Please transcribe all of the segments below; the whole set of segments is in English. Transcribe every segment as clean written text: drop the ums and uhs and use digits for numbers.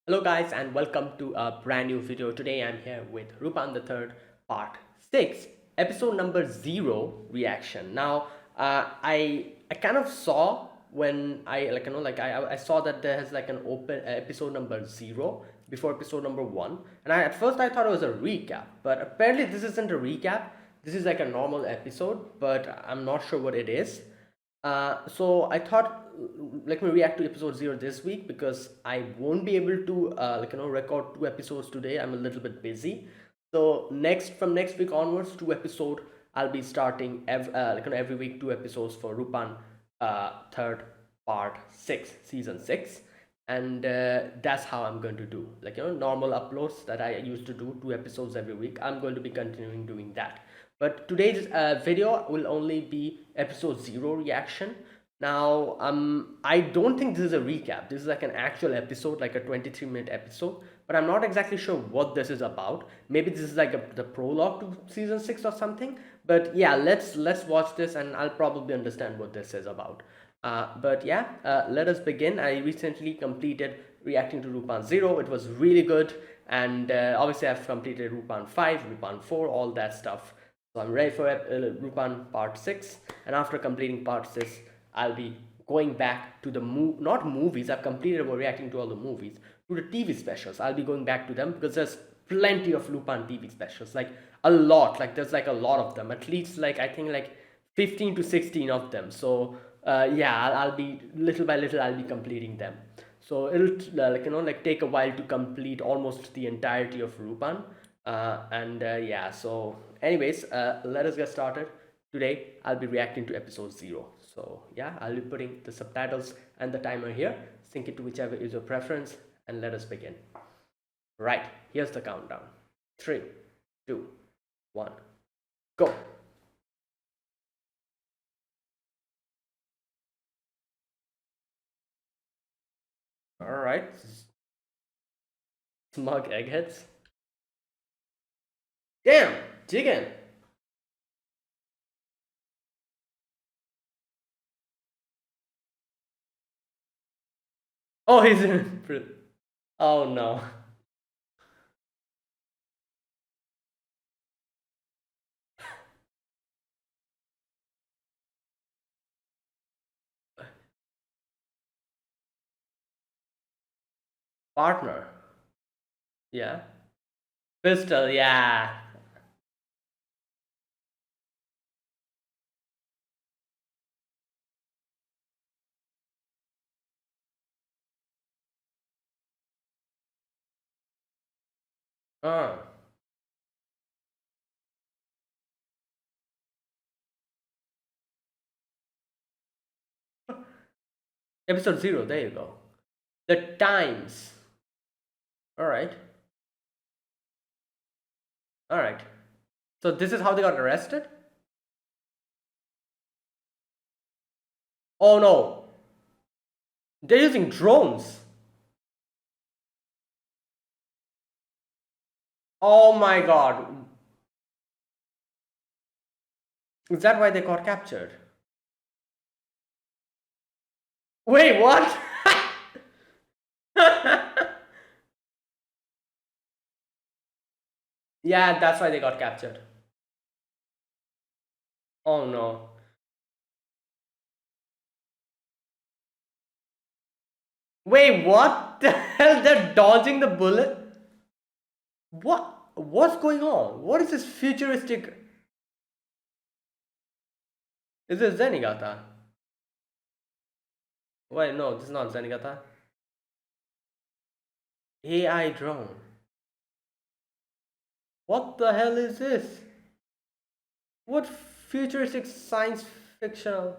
Hello guys and welcome to a brand new video. Today I'm here with Rupan the third part 6 episode number 0 reaction. Now I kind of saw when I saw that there has like an open episode number 0 before episode number 1, and at first I thought it was a recap, but apparently this isn't a recap. This is like a normal episode, but I'm not sure what it is. So I thought, let me react to episode 0 this week because I won't be able to record 2 episodes today. I'm a little bit busy. So from next week onwards, 2 episode I'll be starting every week, 2 episodes for Rupan third part 6 season 6, and that's how I'm going to do, normal uploads that I used to do, 2 episodes every week. I'm going to be continuing doing that, but today's video will only be episode 0 reaction. Now I don't think this is a recap. This is like an actual episode, like a 23-minute episode, but I'm not exactly sure what this is about. Maybe this is like the prologue to season 6 or something. But yeah, let's watch this and I'll probably understand what this is about. But yeah, let us begin. I recently completed reacting to Rupan 0. It was really good, and obviously I've completed Rupan 5, Rupan 4, all that stuff. So I'm ready for Rupan part 6, and after completing part 6, I'll be going back to the not movies. I've completed about reacting to all the movies, to the TV specials. I'll be going back to them because there's plenty of Lupin TV specials, like a lot. Like there's like a lot of them, at least like I think like 15 to 16 of them. So yeah, I'll be little by little I'll be completing them. So it'll take a while to complete almost the entirety of Rupan. And yeah, so anyways, let us get started. Today I'll be reacting to episode 0. So yeah, I'll be putting the subtitles and the timer here. Sync it to whichever is your preference, and let us begin. Right, here's the countdown. 3, 2, 1, go. Alright. Smug eggheads. Damn! Jigen! Oh, he's in prison. Oh no. Partner. Yeah. Pistol, yeah. Uh. Episode 0, there you go. The times. Alright. Alright. So this is how they got arrested? Oh no. They're using drones. Oh my god. Is that why they got captured? Wait, what? Yeah, that's why they got captured. Oh no. Wait, what the hell? They're dodging the bullet? What's going on? What is this futuristic? Is this Zenigata? Wait, no, this is not Zenigata. AI drone. What the hell is this? What futuristic science fictional?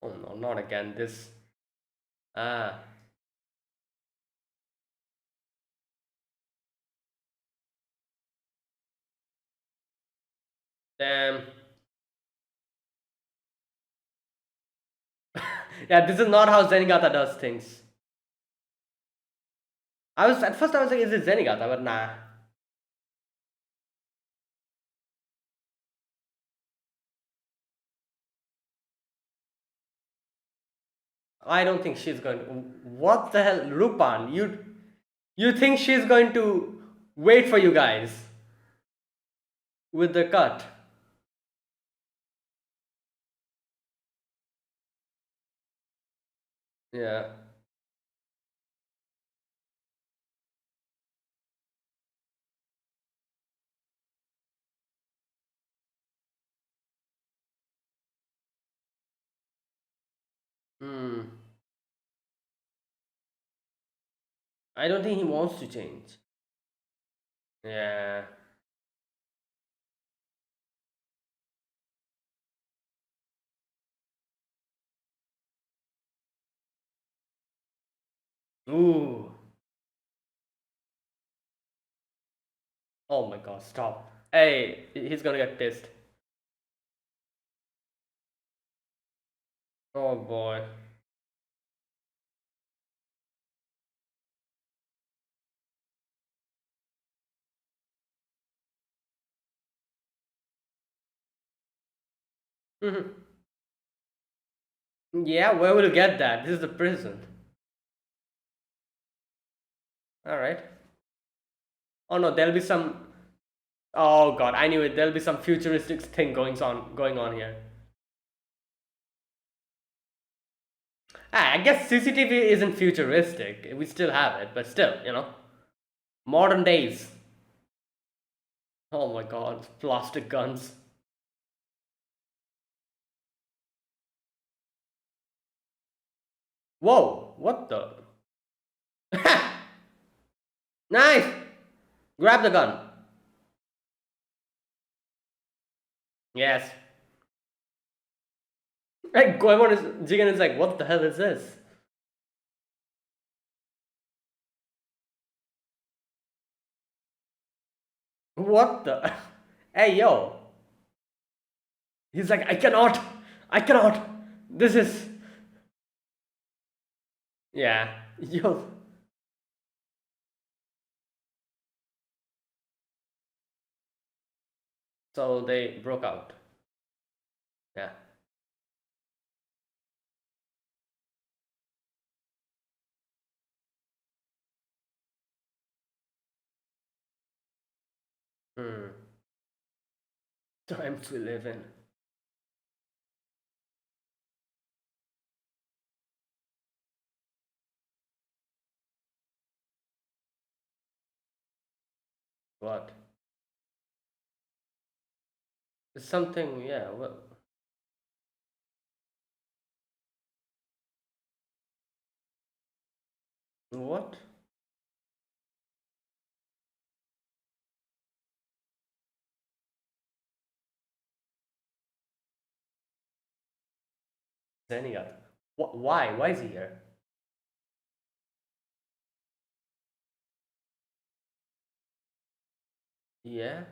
Oh no, not again. This. Ah. Damn. Yeah, this is not how Zenigata does things. At first I was like, is it Zenigata? But nah. I don't think she's going to. What the hell, Rupan? You think she's going to wait for you guys with the cut? Yeah. Hmm. I don't think he wants to change. Yeah. Ooh. Oh my god, stop. Hey, he's gonna get pissed. Oh boy. Mhm. Yeah, where will you get that? This is the prison. Alright. Oh no, there'll be some. Oh god, I knew it. There'll be some futuristic thing going on here. Ah, I guess CCTV isn't futuristic. We still have it, but still. Modern days. Oh my god, plastic guns. Whoa, what the? Nice! Grab the gun. Yes. Hey, everyone is. Jigen is like, what the hell is this? What the? Hey, yo. He's like, I cannot. I cannot. This is. Yeah. Yo. So they broke out. Yeah. Hmm. Times we live in. What? It's something, yeah. What? Zenia. Why? Why is he here? Yeah.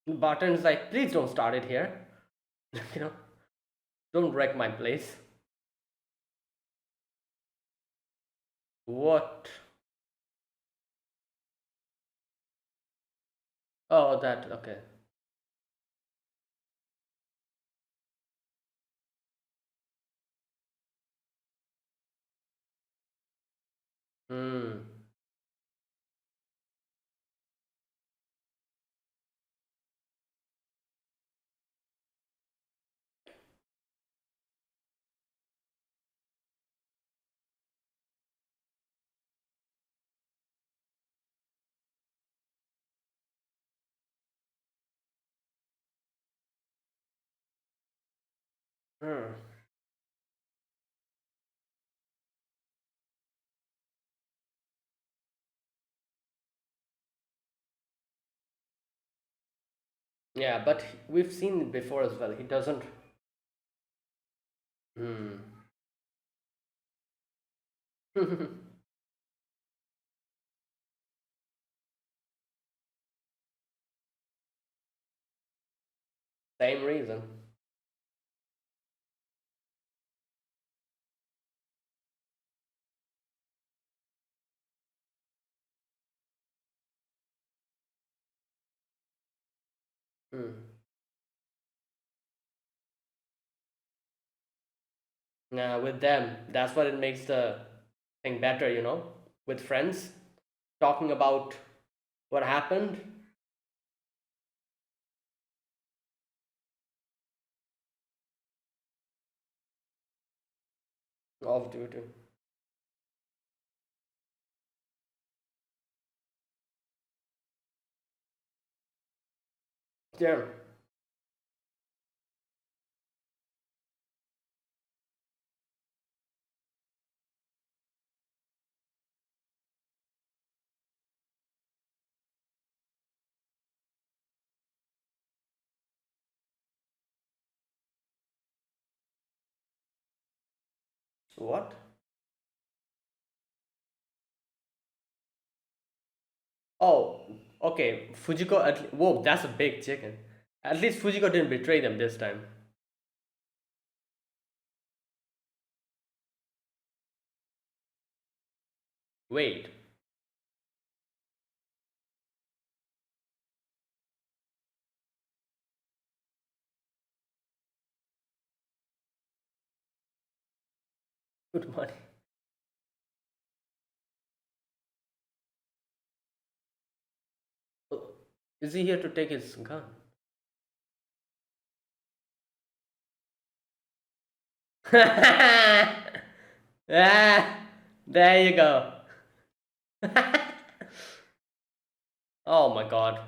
Barton's like, please don't start it here. you know, don't wreck my place. What? Oh, that. Okay. Hmm. Hmm. Yeah, but we've seen it before as well. He doesn't. Hmm. Same reason. Hmm. Yeah, with them, that's what it makes the thing better, you know? With friends, talking about what happened. Off duty. Yeah. What? Oh, okay. Fujiko. Whoa, that's a big chicken. At least Fujiko didn't betray them this time. Wait. Good money. Is he here to take his gun? Ah, there you go. Oh my god.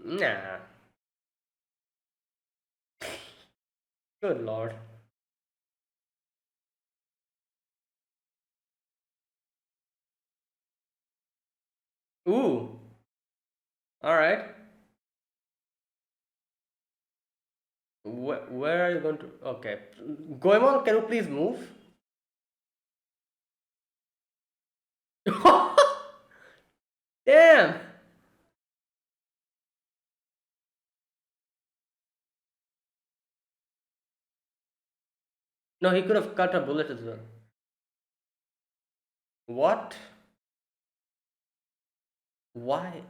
Nah. Good lord. Ooh. All right. Where are you going to? Okay. Goemon, can you please move? Damn. No, he could have cut a bullet as well. What? Why?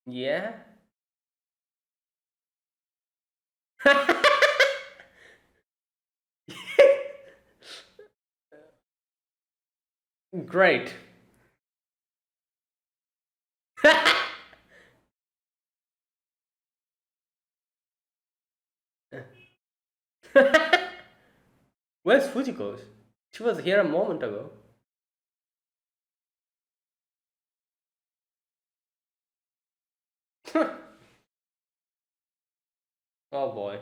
Yeah. Great. Where's Fujiko? She was here a moment ago. Oh boy.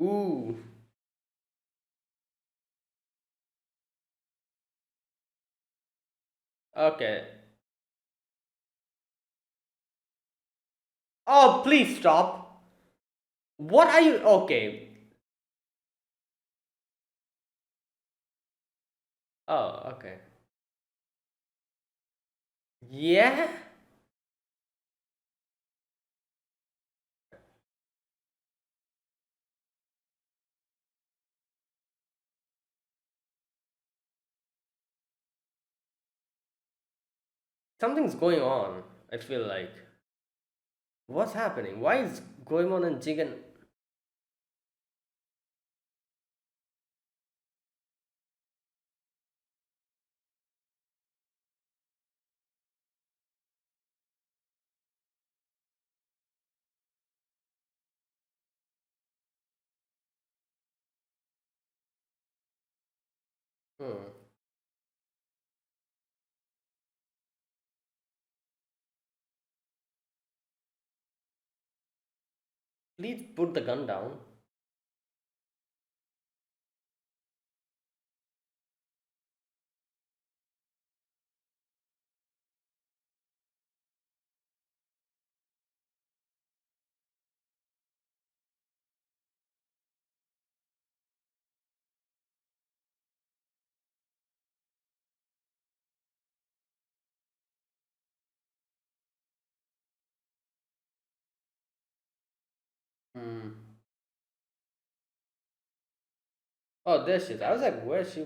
Ooh. Okay. Oh, please stop. What are you? Okay. Oh, okay. Yeah? Something's going on, I feel like. What's happening? Why is Goemon and Jigen. Hmm. Please put the gun down. Hmm. Oh, there she is. I was like, where she?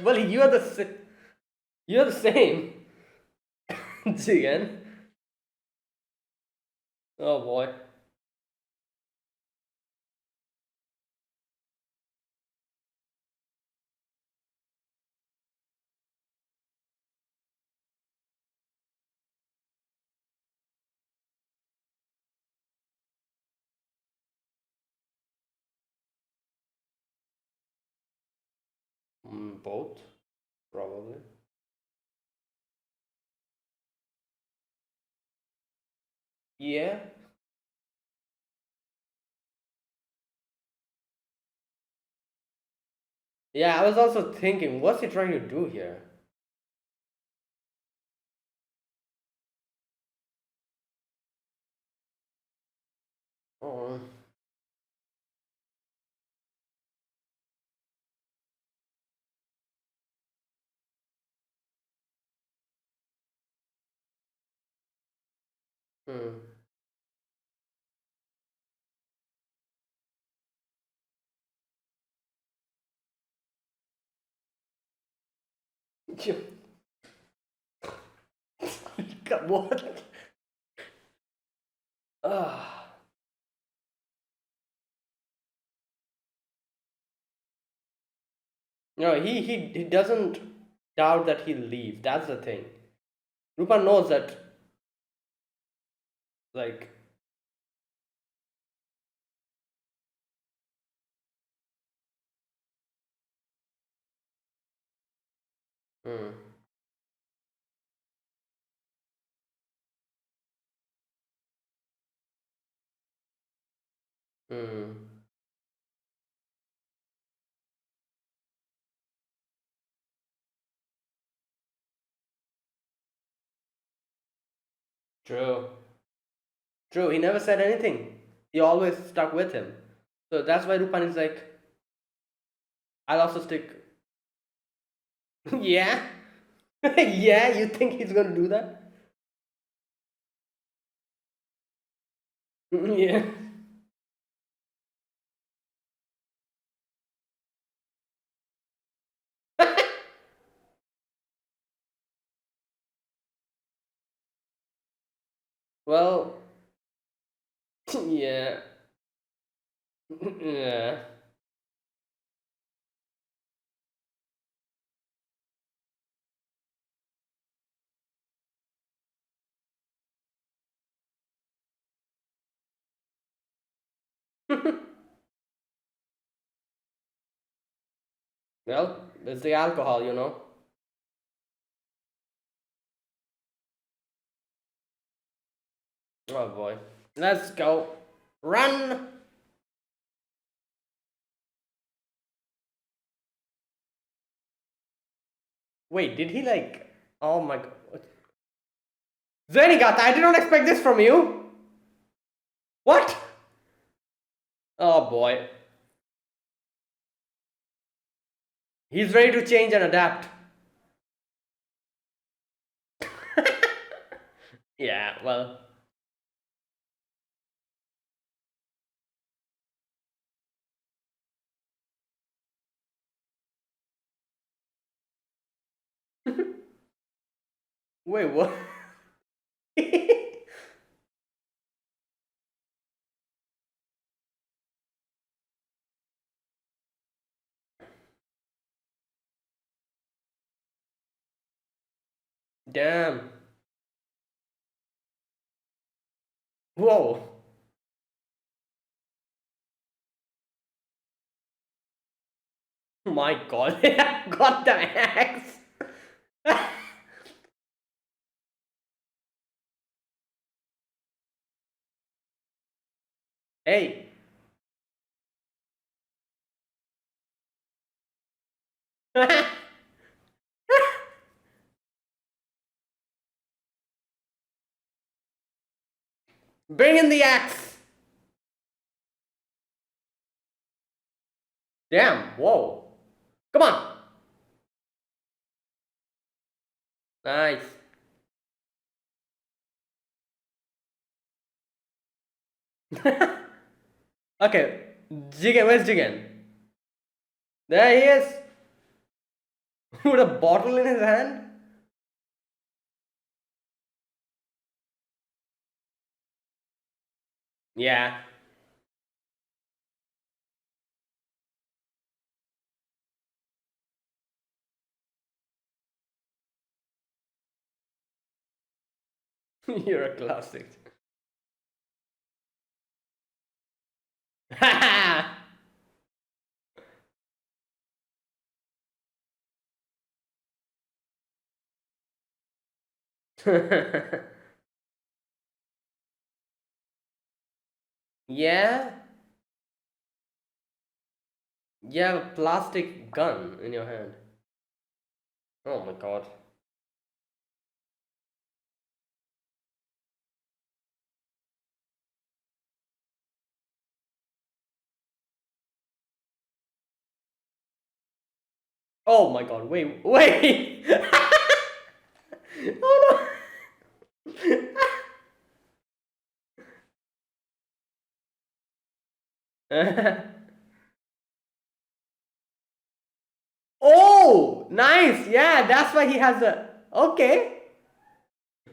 Well, you're the same. Again. Oh boy. Both, probably. Yeah. Yeah, I was also thinking, what's he trying to do here? Oh. Hmm. God, what? Ah. No, he doesn't doubt that he'll leave. That's the thing. Rupa knows that, like, hmm, hmm, true. True, he never said anything. He always stuck with him. So that's why Rupan is like, I'll also stick. Yeah? Yeah, you think he's gonna do that? Yeah. Well, yeah. Yeah. Well, it's the alcohol, you know. Oh boy. Let's go. Run! Wait, did he like. Oh my god. Zenigata, I did not expect this from you! What? Oh boy. He's ready to change and adapt. Yeah, well. Wait, what? Damn. Whoa. My god. Got the axe. Hey. Bring in the axe. Damn, whoa. Come on. Nice. Okay, Jigen, where's Jigen? There he is. With a bottle in his hand. Yeah. You're a classic. Yeah, you have a plastic gun in your hand. Oh my god. Oh my god, wait, wait! Oh no! Oh, nice! Yeah, that's why he has a. Okay.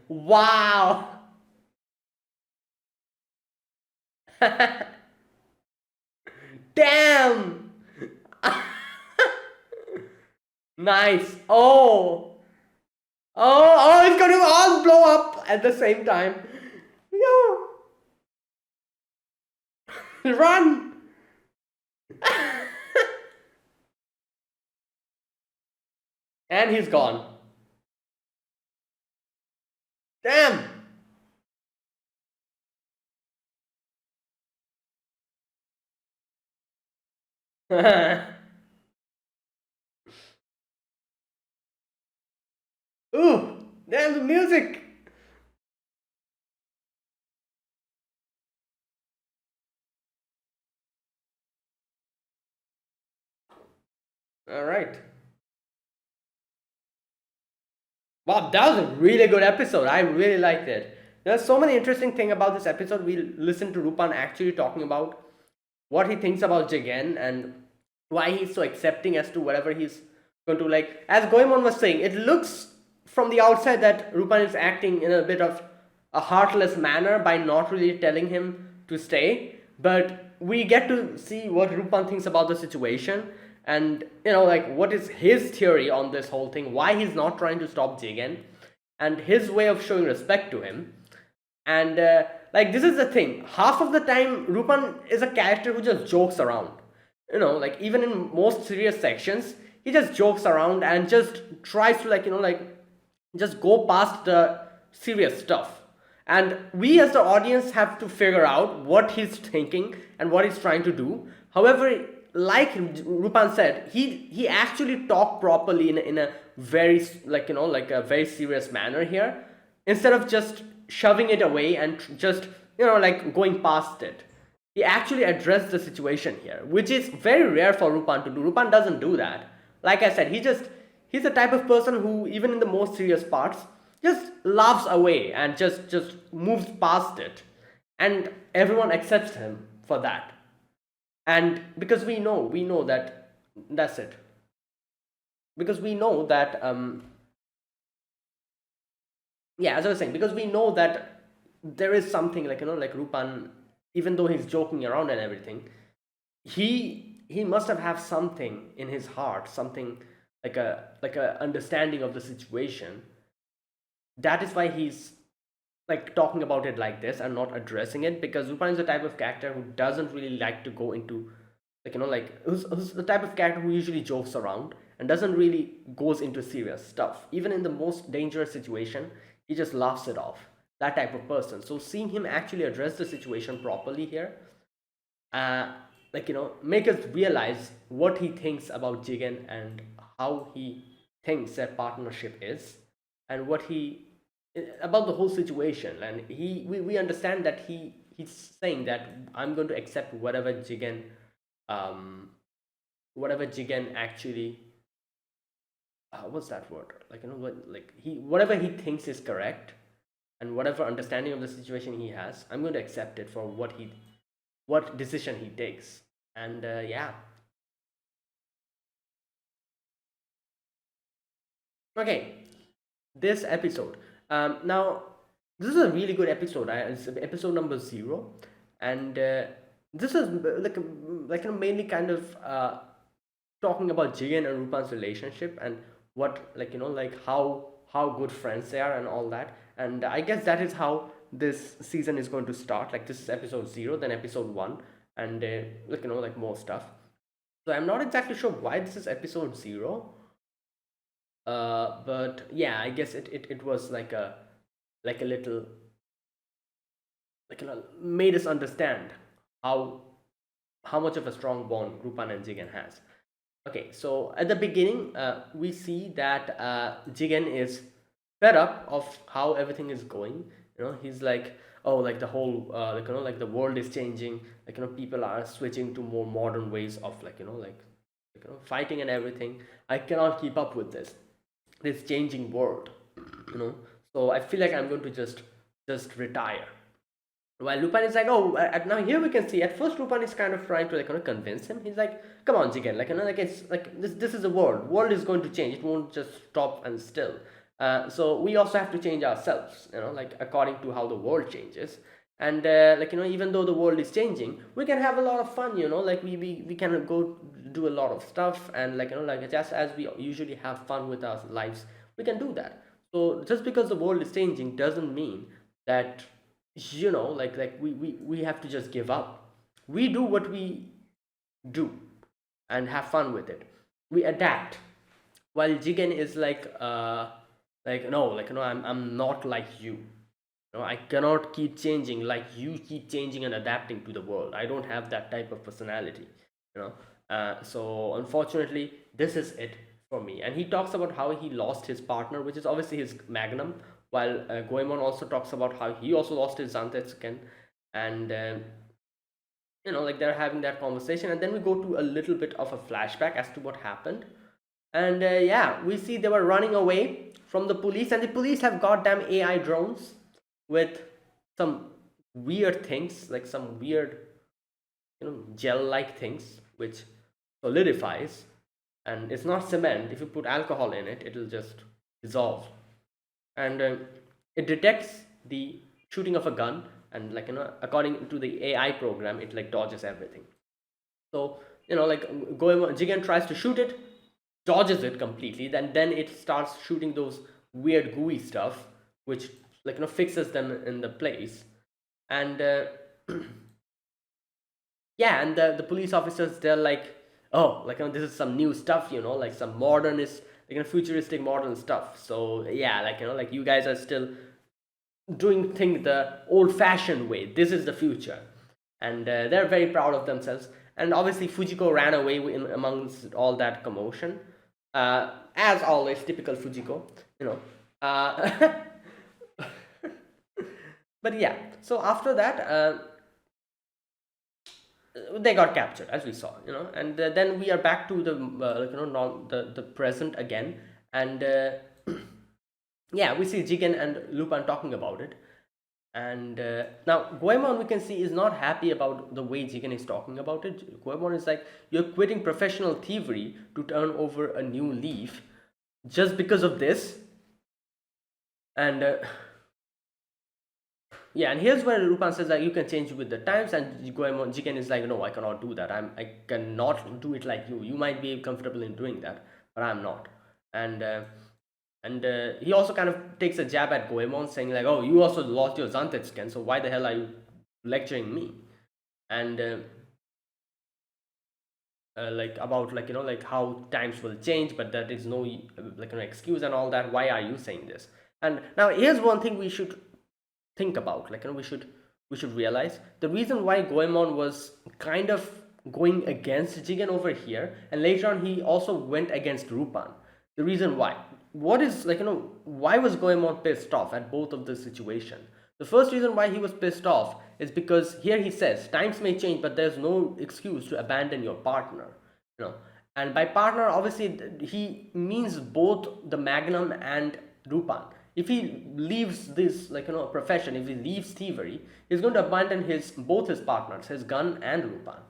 Wow! Damn! Nice. Oh! Oh, it's gonna all blow up at the same time. Yo! Run! And he's gone. Damn! Ooh! Damn the music! Alright. Wow, that was a really good episode. I really liked it. There's so many interesting things about this episode. We listened to Rupan actually talking about what he thinks about Jigen and why he's so accepting as to whatever he's going to like. As Goemon was saying, it looks from the outside that Rupan is acting in a bit of a heartless manner by not really telling him to stay. But we get to see what Rupan thinks about the situation and like what is his theory on this whole thing, why he's not trying to stop Jigen, and his way of showing respect to him. And like this is the thing, half of the time Rupan is a character who just jokes around, like even in most serious sections he just jokes around and just tries to like just go past the serious stuff, and we as the audience have to figure out what he's thinking and what he's trying to do. However, like Rupan said, he actually talked properly in a very like a very serious manner here, instead of just shoving it away and just like going past it. He actually addressed the situation here, which is very rare for Rupan to do. Rupan doesn't do that. Like I said, he's the type of person who, even in the most serious parts, just laughs away and just moves past it, and everyone accepts him for that. And because we know that that's it. Because we know that yeah, as I was saying, because we know that there is something like like Rupan, even though he's joking around and everything, he must have something in his heart, something like a understanding of the situation. That is why he's like talking about it like this and not addressing it, because Rupan is the type of character who doesn't really like to go into like who's the type of character who usually jokes around and doesn't really goes into serious stuff. Even in the most dangerous situation, he just laughs it off. That type of person. So seeing him actually address the situation properly here, uh, like make us realize what he thinks about Jigen and how he thinks their partnership is, and what he about the whole situation, and we understand that he's saying that I'm going to accept um whatever Jigen actually, what's that word, like what, like he whatever he thinks is correct, and whatever understanding of the situation he has, I'm going to accept it for what decision he takes. And yeah. Okay, this episode. Now, this is a really good episode. It's episode number 0, and this is mainly kind of talking about Jigen and Rupan's relationship, and what, how good friends they are and all that. And I guess that is how this season is going to start. Like, this is episode 0, then episode 1, and more stuff. So I'm not exactly sure why this is episode 0, but yeah, I guess it was like a little, made us understand how much of a strong bond Rupan and Jigen has. Okay, so at the beginning, we see that Jigen is fed up of how everything is going. He's like, oh, like the whole, like the world is changing. People are switching to more modern ways of fighting and everything. I cannot keep up with this changing world. you know so I feel like I'm going to just retire. While Lupin is like, oh, now here we can see at first Lupin is kind of trying to convince him. He's like, come on, Jigen, it's like this is the world is going to change. It won't just stop and still. So we also have to change ourselves, according to how the world changes. And even though the world is changing, we can have a lot of fun. We can go do a lot of stuff, and just as we usually have fun with our lives, we can do that. So just because the world is changing doesn't mean that we have to just give up. We do what we do and have fun with it. We adapt. While Jigen is no, I'm not like you. I cannot keep changing like you keep changing and adapting to the world. I don't have that type of personality. So unfortunately, this is it for me. And he talks about how he lost his partner, which is obviously his Magnum, while Goemon also talks about how he also lost his Zantetsuken. And they're having that conversation, and then we go to a little bit of a flashback as to what happened. And yeah, we see they were running away from the police, and the police have goddamn AI drones with some weird things, like some weird gel like things, which solidifies. And it's not cement. If you put alcohol in it, it'll just dissolve. And it detects the shooting of a gun, and according to the AI program, it dodges everything. So Jigen tries to shoot it, dodges it completely, then it starts shooting those weird gooey stuff, which fixes them in the place. And yeah, and the police officers, they're like, oh, this is some new stuff, like some modernist, futuristic modern stuff. So yeah, you guys are still doing things the old fashioned way. This is the future. And they're very proud of themselves. And obviously Fujiko ran away amongst all that commotion, as always, typical Fujiko. But yeah, so after that, they got captured, as we saw. And then we are back to the the present again. And yeah, we see Jigen and Lupin talking about it. And now Goemon, we can see, is not happy about the way Jigen is talking about it. Goemon is like, you're quitting professional thievery to turn over a new leaf just because of this. And yeah, and here's where Lupin says that you can change with the times, and Jigen is like, no, I cannot do that. I cannot do it like you. You might be comfortable in doing that, but I'm not. And he also kind of takes a jab at Goemon, saying like, oh, you also lost your Zantetsuken, so why the hell are you lecturing me? And about how times will change, but that is no excuse and all that. Why are you saying this? And now here's one thing we should think about. We should realize the reason why Goemon was kind of going against Jigen over here, and later on he also went against Rupan. The reason why what is like, why was Goemon pissed off at both of the situation? The first reason why he was pissed off is because here he says times may change, but there's no excuse to abandon your partner. you know and by partner, obviously he means both the Magnum and Lupin. If he leaves this, profession, if he leaves thievery, he's going to abandon his both his partners, his gun and Lupin.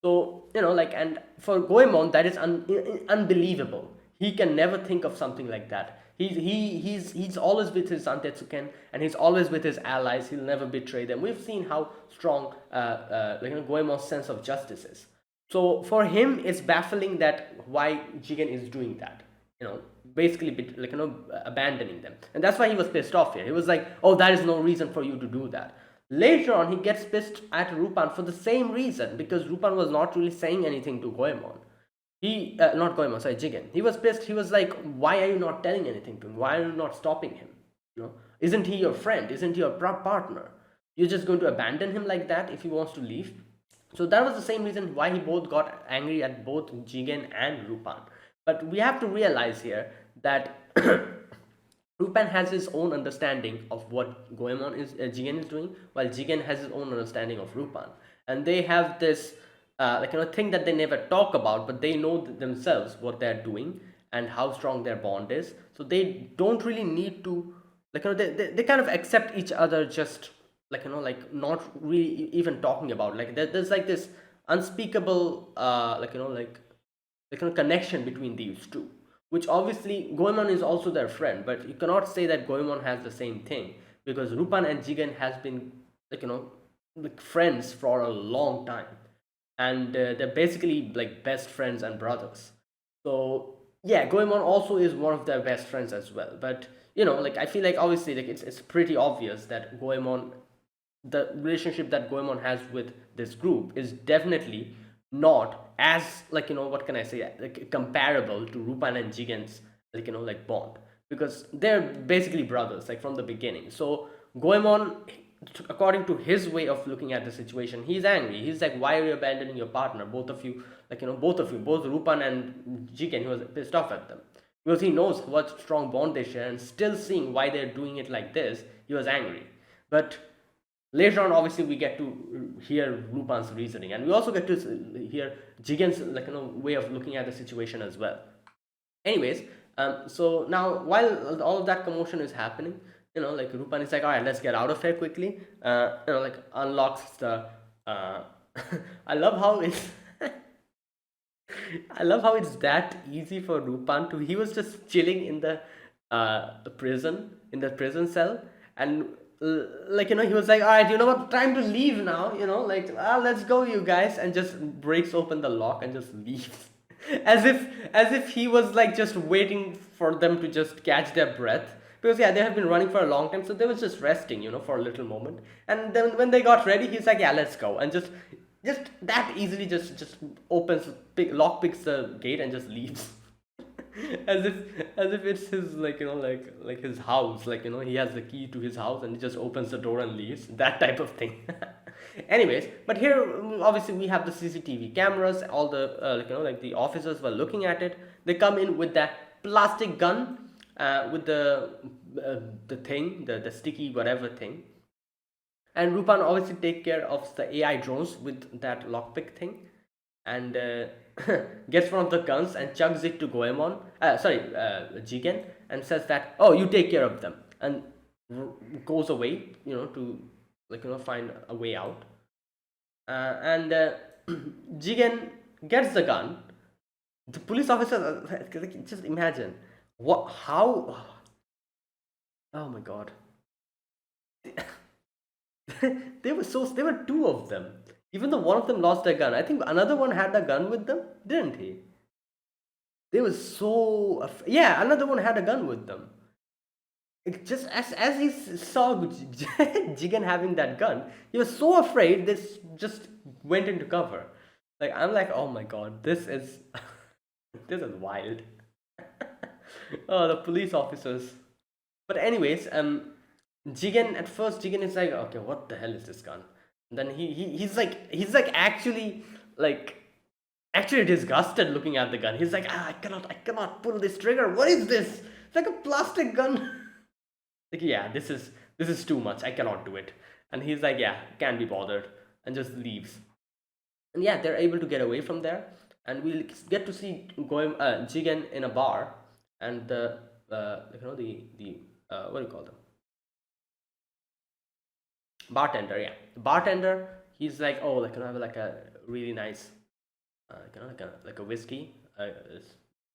So, and for Goemon, that is unbelievable. He can never think of something like that. He's always with his Antetsuken, and he's always with his allies. He'll never betray them. We've seen how strong Goemon's sense of justice is. So for him, it's baffling that why Jigen is doing that. Basically, abandoning them, and that's why he was pissed off here. He was like, "Oh, that is no reason for you to do that." Later on, he gets pissed at Lupin for the same reason, because Lupin was not really saying anything to Goemon. Not Goemon, sorry, Jigen. He was pissed. He was like, "Why are you not telling anything to him? Why are you not stopping him? Isn't he your friend? Isn't he your partner? You're just going to abandon him like that if he wants to leave?" So that was the same reason why he both got angry at both Jigen and Lupin. But we have to realize here that Lupin has his own understanding of what Jigen is doing, while Jigen has his own understanding of Lupin, and they have this thing that they never talk about, but they know themselves what they're doing and how strong their bond is. So they don't really need to they kind of accept each other, just not really even talking about, there's like this unspeakable connection between these two, which obviously Goemon is also their friend, but you cannot say that Goemon has the same thing, because Lupin and Jigen has been friends for a long time, and they're basically like best friends and brothers. So yeah, Goemon also is one of their best friends as well. But I feel like obviously it's pretty obvious that Goemon, the relationship that Goemon has with this group is definitely not as what can I say, comparable to Lupin and Jigen's bond, because they're basically brothers from the beginning. So Goemon, according to his way of looking at the situation, he's angry. He's like, "Why are you abandoning your partner? Both of you, both Lupin and Jigen." He was pissed off at them because he knows what strong bond they share, and still seeing why they're doing it like this, he was angry. But later on, obviously, we get to hear Lupin's reasoning, and we also get to hear Jigen's way of looking at the situation as well. Anyways, so now while all of that commotion is happening, Lupin is like, "All right, let's get out of here quickly." Unlocks the. I love how it's. I love how it's that easy for Lupin to. He was just chilling in the prison, in the prison cell, and he was like, "All right, you know what, time to leave now, let's go, you guys," and just breaks open the lock and just leaves. As if he was just waiting for them to just catch their breath, because yeah, they have been running for a long time, so they was just resting, for a little moment. And then when they got ready, he's like, "Yeah, let's go," and just that easily just opens, lock picks the gate and just leaves. as if it's his his house, he has the key to his house and he just opens the door and leaves, that type of thing. Anyways, but here obviously we have the CCTV cameras. All the the officers were looking at it. They come in with that plastic gun, with the thing, the sticky whatever thing, and Lupin obviously take care of the AI drones with that lockpick thing, and gets one of the guns and chucks it to Goemon, Jigen, and says that, "Oh, you take care of them," and goes away, to find a way out. And Jigen gets the gun. The police officer, just imagine how. Oh my god. There were two of them. Even though one of them lost their gun, I think another one had a gun with them, didn't he? They were so yeah, another one had a gun with them. Just as he saw Jigen having that gun, he was so afraid. This just went into cover. I'm like, oh my god, this is this is wild. Oh, the police officers. But anyways, Jigen is like, "Okay, what the hell is this gun?" And then he's actually actually disgusted looking at the gun. He's like, "I cannot pull this trigger. What is this?" like a plastic gun. Like, yeah, this is too much. I cannot do it. And he's like, yeah, can't be bothered, and just leaves. And yeah, they're able to get away from there, and we'll get to see Jigen in a bar, and the the what do you call them, bartender. Yeah, the bartender. He's like, oh, like, can I have like a really nice like a whiskey.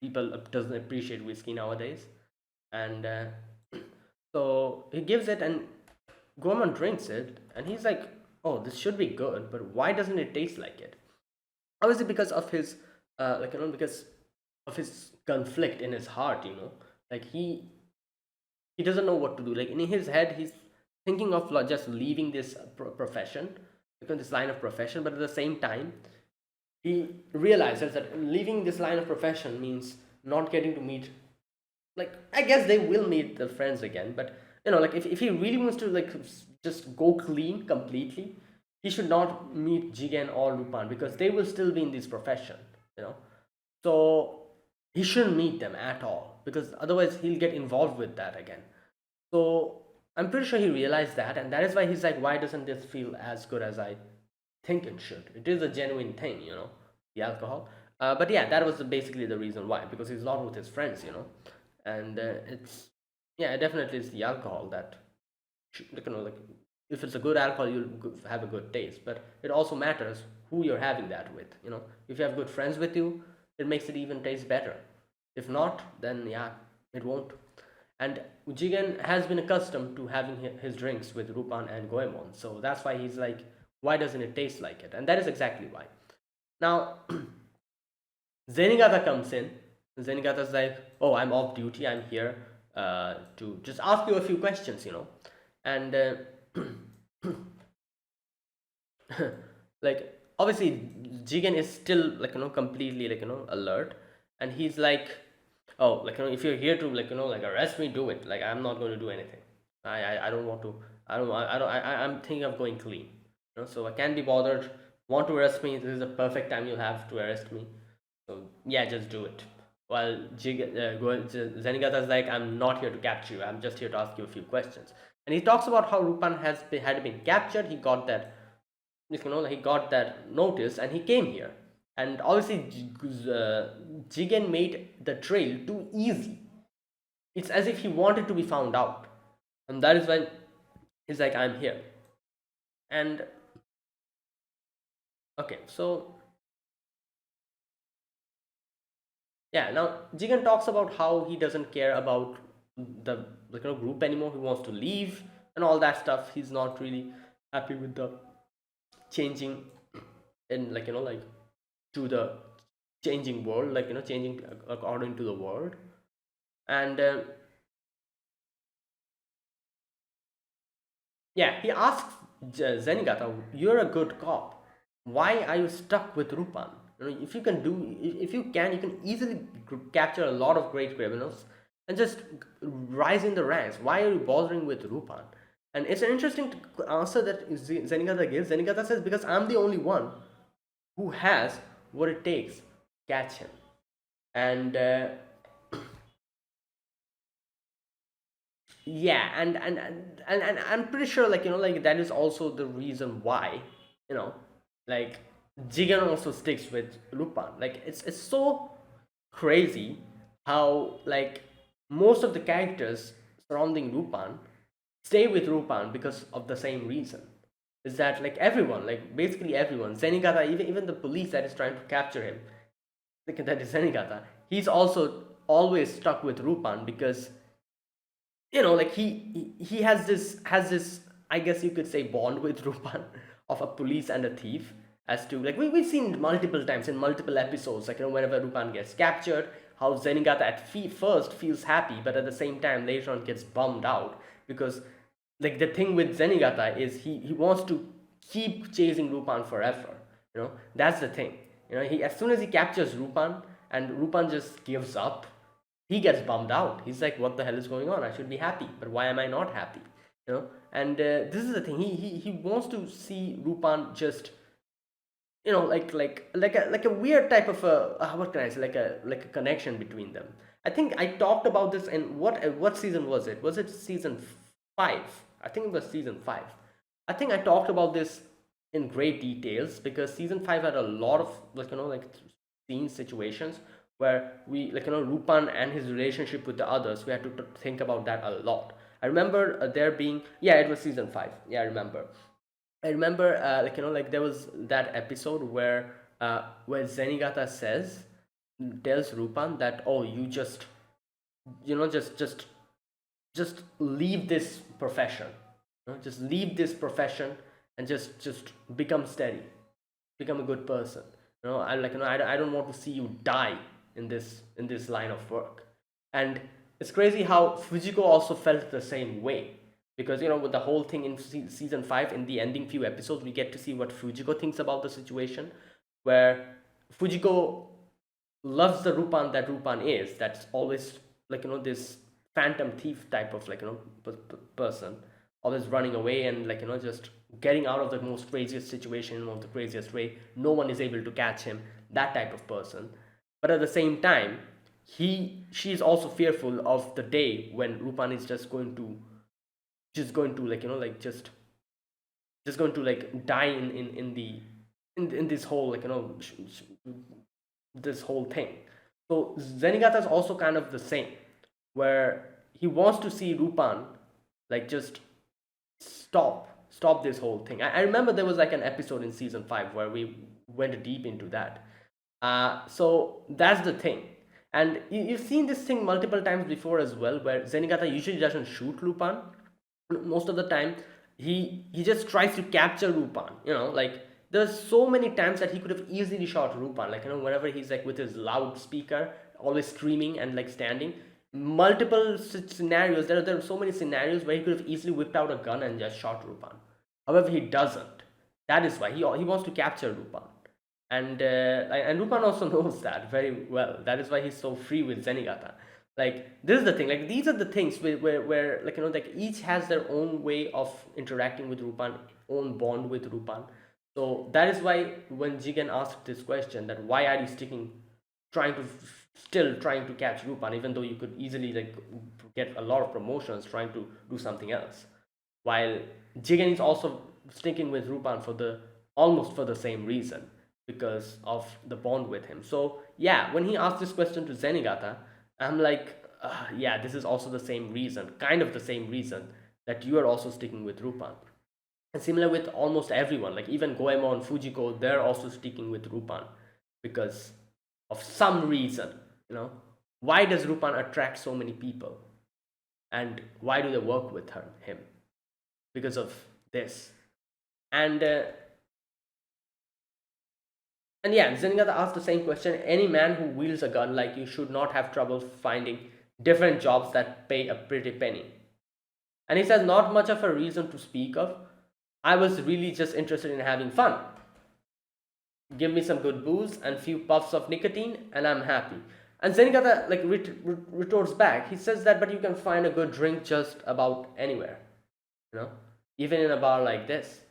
People doesn't appreciate whiskey nowadays, and so he gives it, and Gorman drinks it, and he's like, oh, this should be good, but why doesn't it taste like it? Obviously because of his because of his conflict in his heart, like he doesn't know what to do. Like in his head, he's thinking of just leaving this profession, because this line of profession, but at the same time, he realizes that leaving this line of profession means not getting to meet, like, I guess they will meet their friends again, but like if he really wants to like just go clean completely, he should not meet Jigen or Lupin, because they will still be in this profession, you know. So he shouldn't meet them at all, because otherwise he'll get involved with that again. So I'm pretty sure he realized that, and that is why he's like, why doesn't this feel as good as I think it should? It is a genuine thing, the alcohol. But yeah, that was basically the reason why, because he's not with his friends, and it's, yeah, definitely it's the alcohol that like if it's a good alcohol, you'll have a good taste. But it also matters who you're having that with. If you have good friends with you, it makes it even taste better. If not, then yeah, it won't. And Jigen has been accustomed to having his drinks with Rupan and Goemon, so that's why he's like, why doesn't it taste like it? And that is exactly why. Now, Zenigata comes in. Zenigata's like, oh, I'm off duty. I'm here to just ask you a few questions. And like, obviously, Jigen is still like, completely like, alert. And he's like, oh, like, if you're here to like, like arrest me, do it. Like, I'm not going to do anything. I don't want to. I'm thinking of going clean. So I can't be bothered. Want to arrest me? This is the perfect time you'll have to arrest me. So yeah, just do it. While Zenigata's like, I'm not here to capture you. I'm just here to ask you a few questions. And he talks about how Rupan had been captured. He got that, he got that notice, and he came here. And obviously, Jigen made the trail too easy. It's as if he wanted to be found out, and that is why he's like, I'm here. And okay, so yeah, now Jigen talks about how he doesn't care about the group anymore. He wants to leave and all that stuff. He's not really happy with the changing in like to the changing world, changing according to the world. And yeah, he asks Zenigata, "You're a good cop. Why are you stuck with Rupan? If you can if you can, you can easily capture a lot of great criminals and just rise in the ranks. Why are you bothering with Rupan?" And it's an interesting answer that Zenigata gives. Zenigata says, "Because I'm the only one who has what it takes to catch him." And yeah, and I'm pretty sure, like that is also the reason why, you know like Jigen also sticks with Lupin. Like it's so crazy how, like, most of the characters surrounding Lupin stay with Lupin because of the same reason. Is that, like, everyone, like basically everyone, Zenigata, even the police that is trying to capture him, like that is Zenigata, he's also always stuck with Lupin, because like he has this, I guess you could say, bond with Rupan of a police and a thief, as to, like, we've seen multiple times in multiple episodes, like, whenever Rupan gets captured, how Zenigata at first feels happy, but at the same time later on gets bummed out, because, like, the thing with Zenigata is he wants to keep chasing Rupan forever. That's the thing. He, as soon as he captures Rupan and Rupan just gives up, he gets bummed out. He's like, what the hell is going on? I should be happy, but why am I not happy? And this is the thing. He wants to see Rupan just, like a weird type of a, what can I say, like a connection between them. I think I talked about this in what season was it? Was it season 5? I think it was season 5. I think I talked about this in great details because season 5 had a lot of like scene situations where we Rupan and his relationship with the others, we had to think about that a lot. I remember there being, yeah, it was season 5. Yeah, I remember like there was that episode where Zenigata tells Rupan that, oh, you just you know just leave this profession, just leave this profession and just become steady, become a good person. I don't want to see you die in this line of work. And it's crazy how Fujiko also felt the same way, because with the whole thing in season 5, in the ending few episodes, we get to see what Fujiko thinks about the situation, where Fujiko loves the Rupan that Rupan is. That's always this phantom thief type of person, always running away and just getting out of the most craziest situation in the craziest way. No one is able to catch him. That type of person. But at the same time, she is also fearful of the day when Rupan is just going to just going to die in this whole this whole thing. So Zenigata is also kind of the same, where he wants to see Rupan just stop this whole thing. I remember there was an episode in season 5 where we went deep into that. So that's the thing. And you've seen this thing multiple times before as well, where Zenigata usually doesn't shoot Lupin. Most of the time, he just tries to capture Lupin. There's so many times that he could have easily shot Lupin. Whenever he's with his loudspeaker, always screaming and standing. Multiple scenarios. There are so many scenarios where he could have easily whipped out a gun and just shot Lupin. However, he doesn't. That is why he wants to capture Lupin. And Lupin also knows that very well. That is why he's so free with Zenigata. This is the thing. These are the things where each has their own way of interacting with Lupin, own bond with Lupin. So that is why when Jigen asked this question, that why are you still trying to catch Lupin, even though you could easily get a lot of promotions trying to do something else, while Jigen is also sticking with Lupin almost for the same reason, because of the bond with him. So yeah, when he asked this question to Zenigata, I'm like, yeah, this is also the same reason, kind of the same reason that you are also sticking with Lupin. And similar with almost everyone, even Goemon, Fujiko, they're also sticking with Lupin because of some reason. Why does Lupin attract so many people, and why do they work with him? Because of this. And yeah, Zenigata asked the same question. Any man who wields a gun like you should not have trouble finding different jobs that pay a pretty penny. And he says, not much of a reason to speak of. I was really just interested in having fun. Give me some good booze and few puffs of nicotine and I'm happy. And Zenigata retorts back. He says that, but you can find a good drink just about anywhere. Even in a bar like this.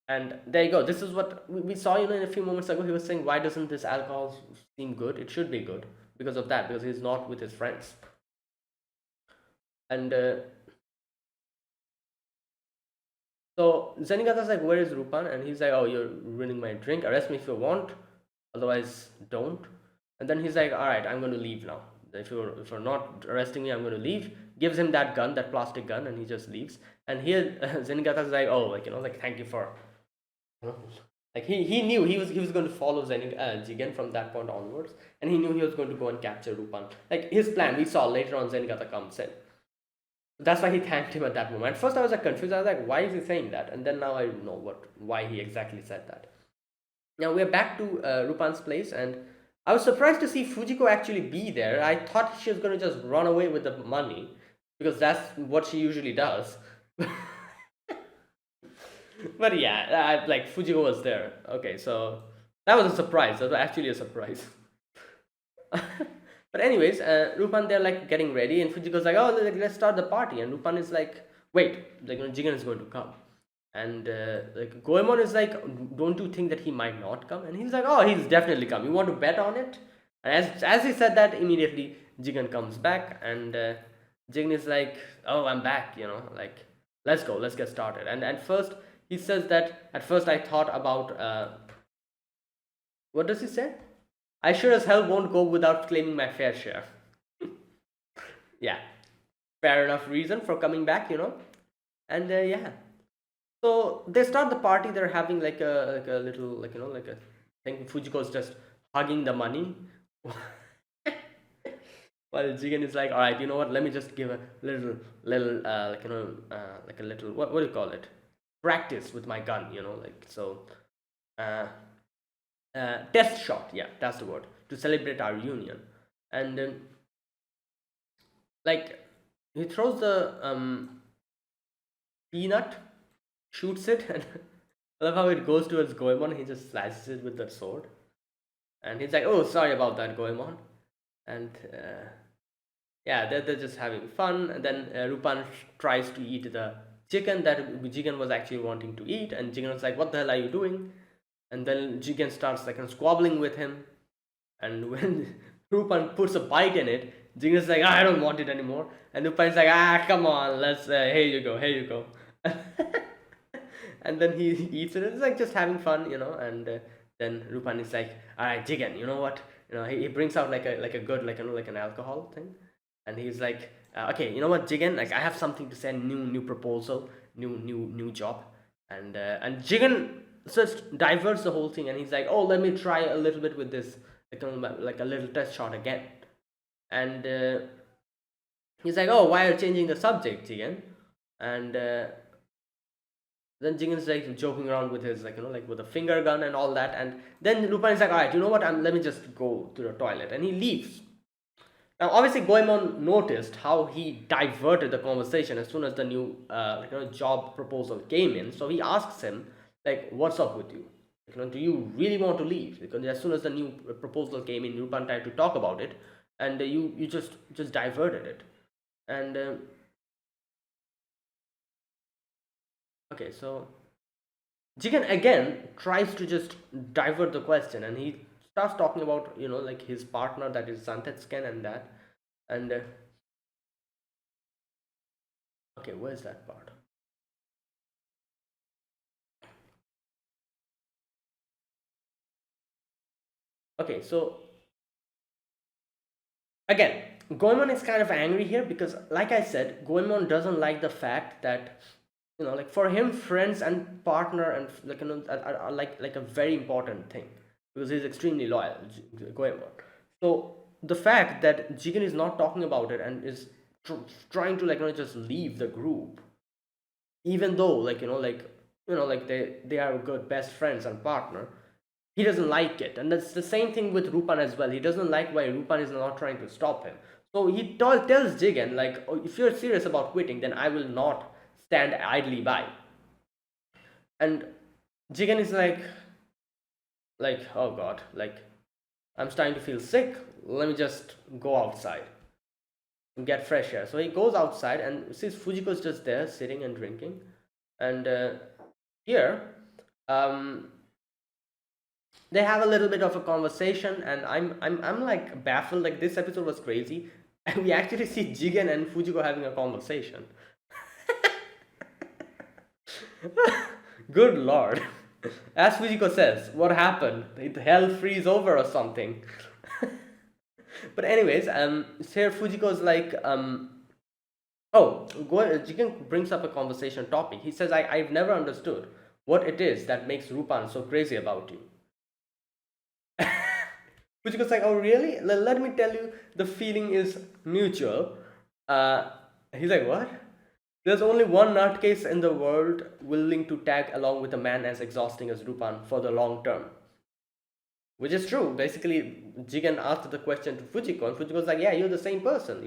And there you go. This is what we saw, in a few moments ago. He was saying, why doesn't this alcohol seem good? It should be good because of that, because he's not with his friends. And so Zenigata's like, where is Rupan? And he's like, oh, you're ruining my drink. Arrest me if you want. Otherwise, don't. And then he's like, all right, I'm going to leave now. If you're not arresting me, I'm going to leave. Gives him that gun, that plastic gun, and he just leaves. And here Zenigata's like, oh, thank you for... he knew he was going to follow Jigen from that point onwards, and he knew he was going to go and capture Lupin. His plan, we saw later on, Zenigata comes in. That's why he thanked him at that moment. At first I was confused. I was like, why is he saying that? And then now I know why he exactly said that. Now we're back to Lupin's place, and I was surprised to see Fujiko actually be there. I thought she was going to just run away with the money, because that's what she usually does. But yeah, Fujiko was there. Okay, so that was a surprise. That was actually a surprise. But anyways, Lupin, they're getting ready, and Fujiko's like, oh, let's start the party. And Lupin is like, wait, Jigen is going to come. And Goemon is like, don't you think that he might not come? And he's like, oh, he's definitely come. You want to bet on it? And as he said that, immediately Jigen comes back, and Jigen is like, "Oh, I'm back," like, let's go, let's get started. And at first he says that, at first I thought about, what does he say? I sure as hell won't go without claiming my fair share. Yeah, fair enough reason for coming back. And yeah, so they start the party. They're having like a little, like a thing. Fujiko's just hugging the money. While Jigen is like, all right, you know what? Let me just give a little, like a little, what do you call it? Practice with my gun, like so. Uh, Test shot, yeah, that's the word, to celebrate our union. And like, he throws the peanut, shoots it, and I love how it goes towards Goemon. He just slices it with the sword, and he's like, "Oh, sorry about that, Goemon." And yeah, they're just having fun. And then Rupan tries to eat the chicken that Jigen was actually wanting to eat, and Jigen was like, "What the hell are you doing?" And then Jigen starts like squabbling with him, and when Rupan puts a bite in it, Jigen is like, "I don't want it anymore," and Rupan's like, come on, let's, here you go, here you go." And then he eats it. It's like just having fun. And then Rupan is like, "All right, Jigen, you know what?" He brings out like a good, like an alcohol thing, and he's like, "Okay, you know what, Jigen? Like, I have something to say. New proposal, new job." And Jigen just diverts the whole thing, and he's like, "Oh, let me try a little bit with this, like a little test shot again." And he's like, "Oh, why are you changing the subject, Jigen?" And then Jingen's like joking around with his, like with a finger gun and all that. And then Lupin is like, "All right, you know what? Let me just go to the toilet," and he leaves. Now, obviously, Goemon noticed how he diverted the conversation as soon as the new, job proposal came in. So he asks him, like, "What's up with you? Do you really want to leave?" Because as soon as the new proposal came in, Lupin tried to talk about it, and you just diverted it. And okay, so Jigen again tries to just divert the question, and he starts talking about, like his partner, that is Santetsuken, and that. And okay, where's that part? Okay, so again, Goemon is kind of angry here because, like I said, Goemon doesn't like the fact that, like for him, friends and partner and are like a very important thing, because he's extremely loyal, Goemon. So the fact that Jigen is not talking about it and is trying to just leave the group, even though like they are good best friends and partner, he doesn't like it. And that's the same thing with Rupan as well. He doesn't like why Rupan is not trying to stop him. So he tells Jigen, like, "Oh, if you're serious about quitting, then I will not stand idly by." And Jigen is like, "Oh god, like, I'm starting to feel sick. Let me just go outside and get fresh air." So he goes outside and sees Fujiko's just there sitting and drinking. And here, um, they have a little bit of a conversation, and I'm like baffled. Like, this episode was crazy, and we actually see Jigen and Fujiko having a conversation. Good lord. As Fujiko says, "What happened? Did hell freeze over or something?" But anyways, here Fujiko's like, oh, Jigen brings up a conversation topic. He says, I've never understood what it is that makes Rupan so crazy about you." Fujiko's like, "Oh, really? Let me tell you, the feeling is mutual." Uh, he's like, "What?" "There's only one nutcase in the world willing to tag along with a man as exhausting as Rupan for the long term." Which is true. Basically, Jigen asked the question to Fujiko, and Fujiko's like, "Yeah, you're the same person.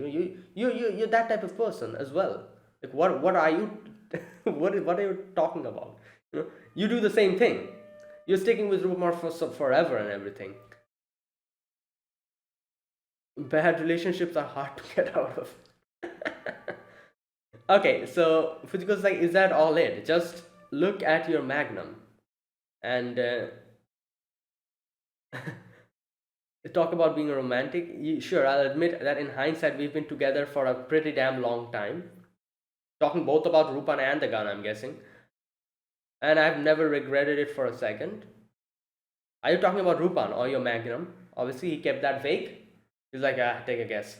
You're that type of person as well. Like, what are you? What are you talking about? You do the same thing. You're sticking with Rupan for forever and everything. Bad relationships are hard to get out of." Okay, so Fujiko's like, "Is that all it? Just look at your magnum." And talk about being a romantic. Sure, I'll admit that in hindsight, we've been together for a pretty damn long time. Talking both about Rupan and the gun, I'm guessing. And I've never regretted it for a second. Are you talking about Rupan or your Magnum? Obviously, he kept that vague. He's like, take a guess.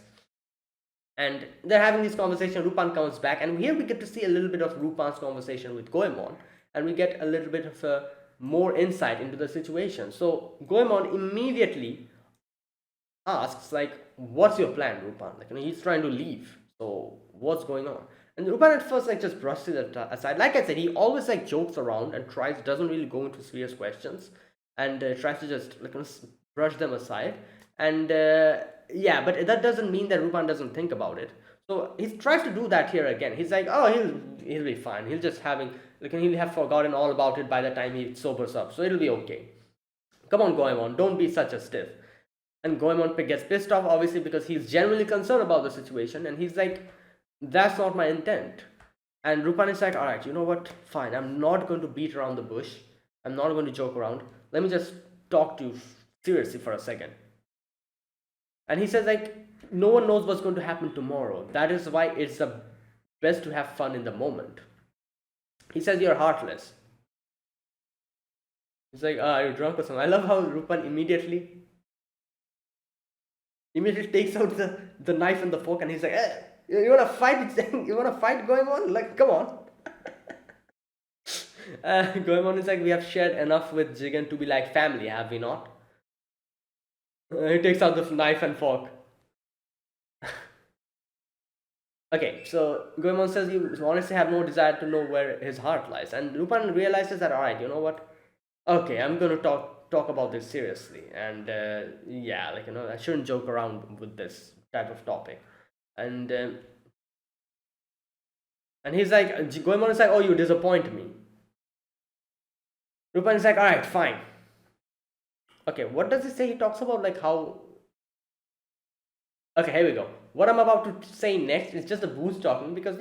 And they're having this conversation. Rupan comes back, and here we get to see a little bit of Rupan's conversation with Goemon, and we get a little bit of more insight into the situation. So Goemon immediately asks, like, "What's your plan, Rupan?" Like, he's trying to leave. So what's going on? And Rupan at first like just brushes it aside. Like I said, he always like jokes around and doesn't really go into serious questions, and tries to just like brush them aside. And yeah, but that doesn't mean that Rupan doesn't think about it. So he tries to do that here again. He's like, oh, he'll be fine. He'll just having like he'll have forgotten all about it by the time he sobers up. So it'll be okay. Come on, Goemon, don't be such a stiff. And Goemon gets pissed off, obviously, because he's genuinely concerned about the situation, and he's like, that's not my intent. And Rupan is like, all right, you know what? Fine, I'm not going to beat around the bush. I'm not going to joke around. Let me just talk to you seriously for a second. And he says, like, no one knows what's going to happen tomorrow. That is why it's the best to have fun in the moment. He says, you're heartless. He's like, are you drunk or something? I love how Rupan immediately takes out the knife and the fork, and he's like, you wanna fight? You wanna fight Goemon? Like, come on. Goemon is like, we have shared enough with Jigen to be like family, have we not? He takes out the knife and fork. Okay, so Goemon says you honestly have no desire to know where his heart lies, and Rupan realizes that, all right, you know what? Okay, I'm gonna talk about this seriously, and yeah, like I shouldn't joke around with this type of topic, and he's like, Goemon is like, oh, you disappoint me. Rupan is like, all right, fine. Okay, what does he say? He talks about like how. Okay, here we go. What I'm about to say next is just a boost talking, because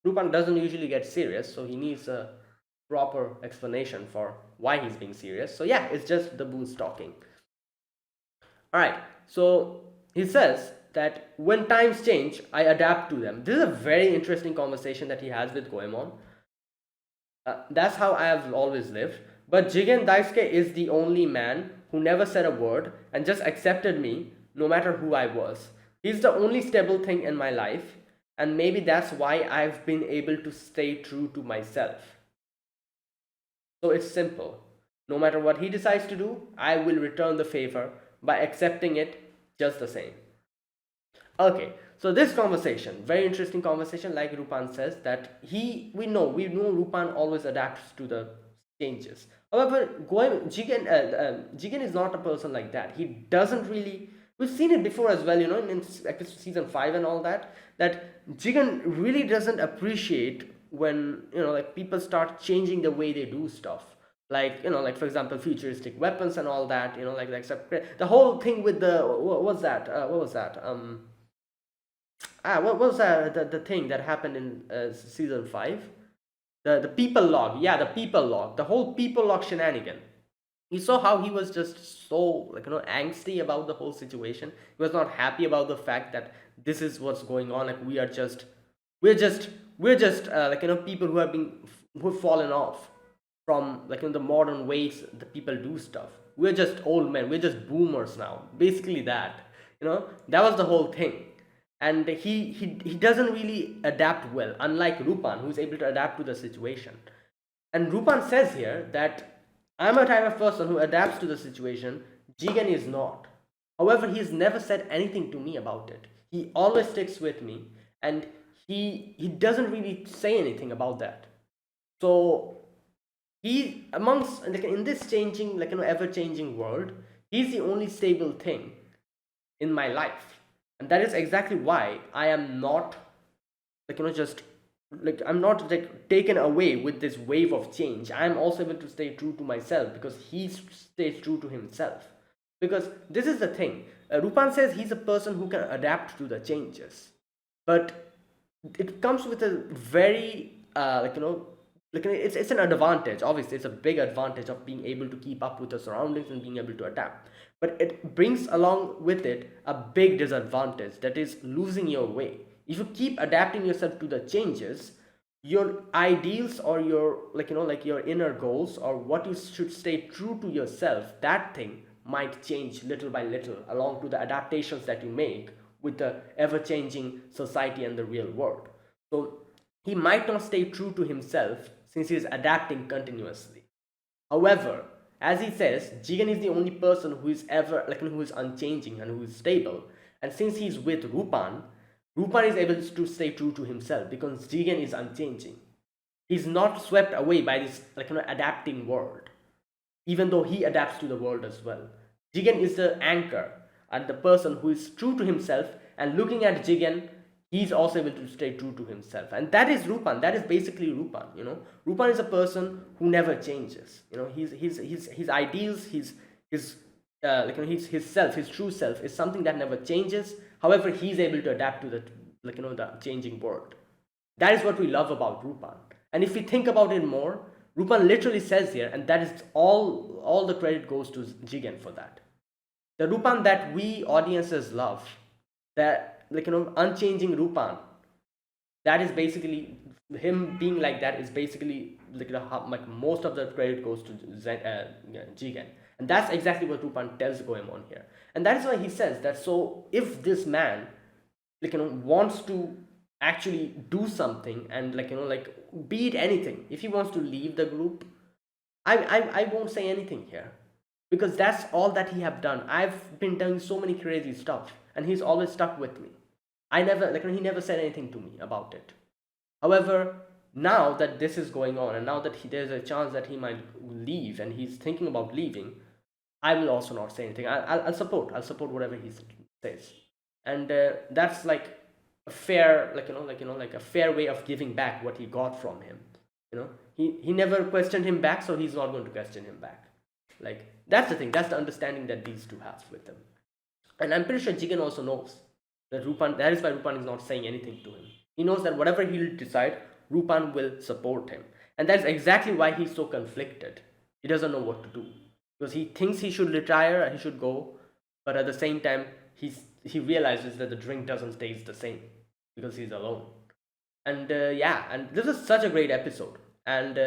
Rupan doesn't usually get serious, so he needs a proper explanation for why he's being serious. So yeah, it's just the boost talking. Alright, so he says that when times change, I adapt to them. This is a very interesting conversation that he has with Goemon. That's how I have always lived. But Jigen Daisuke is the only man who never said a word and just accepted me no matter who I was. He's the only stable thing in my life, and maybe that's why I've been able to stay true to myself. So it's simple. No matter what he decides to do, I will return the favor by accepting it just the same. Okay, so this conversation, very interesting conversation, like Rupan says, that we know Rupan always adapts to the changes. However, Jigen is not a person like that. He doesn't really. We've seen it before as well, in season 5 and all that. That Jigen really doesn't appreciate when like people start changing the way they do stuff. Like like for example, futuristic weapons and all that. Like the whole thing with the what was that? What was that? What was that? The thing that happened in season 5? The people log, yeah, the people log, the whole people log shenanigan. You saw how he was just so angsty about the whole situation. He was not happy about the fact that this is what's going on. Like we're just people who have fallen off from the modern ways the people do stuff. We're just old men. We're just boomers now. Basically that that was the whole thing. And he doesn't really adapt well, unlike Rupan, who's able to adapt to the situation. And Rupan says here that I'm a type of person who adapts to the situation. Jigen is not. However, he's never said anything to me about it. He always sticks with me, and he doesn't really say anything about that. So he amongst in this changing ever changing world, he's the only stable thing in my life. And that is exactly why I am not I'm not taken away with this wave of change. I am also able to stay true to myself because he stays true to himself. Because this is the thing. Rupan says he's a person who can adapt to the changes, but it comes with a very like it's an advantage. Obviously it's a big advantage of being able to keep up with the surroundings and being able to adapt, but it brings along with it a big disadvantage, that is losing your way. If you keep adapting yourself to the changes, your ideals or your, like your inner goals or what you should stay true to yourself, that thing might change little by little along to the adaptations that you make with the ever changing society and the real world. So he might not stay true to himself since he is adapting continuously. However, as he says, Jigen is the only person who is ever, who is unchanging and who is stable. And since he's with Rupan, Rupan is able to stay true to himself because Jigen is unchanging. He's not swept away by this adapting world, even though he adapts to the world as well. Jigen is the anchor and the person who is true to himself, and looking at Jigen, he's also able to stay true to himself. And that is Rupan. That is basically Rupan. Rupan is a person who never changes. His ideals, his self, his true self is something that never changes. However, he's able to adapt to the changing world. That is what we love about Rupan. And if we think about it more, Rupan literally says here, and that is all the credit goes to Jigen for that. The Rupan that we audiences love, that unchanging Rupan, that is basically him being like that, is basically like most of the credit goes to Jigen. And that's exactly what Rupan tells Goemon here. And that is why he says that, so if this man wants to actually do something and be it anything, if he wants to leave the group, I won't say anything here, because that's all that he have done. I've been doing so many crazy stuff and he's always stuck with me. I never he never said anything to me about it. However, now that this is going on, and now that there's a chance that he might leave and he's thinking about leaving, I will also not say anything. I'll support whatever he says. And that's like a fair, like a fair way of giving back what he got from him. He never questioned him back, so he's not going to question him back. Like, that's the thing, that's the understanding that these two have with him. And I'm pretty sure Jigen also knows that Rupan, that is why Rupan is not saying anything to him. He knows that whatever he'll decide, Rupan will support him. And that's exactly why he's so conflicted. He doesn't know what to do. Because he thinks he should retire, he should go, but at the same time, he realizes that the drink doesn't taste the same because he's alone. And yeah, and this is such a great episode. And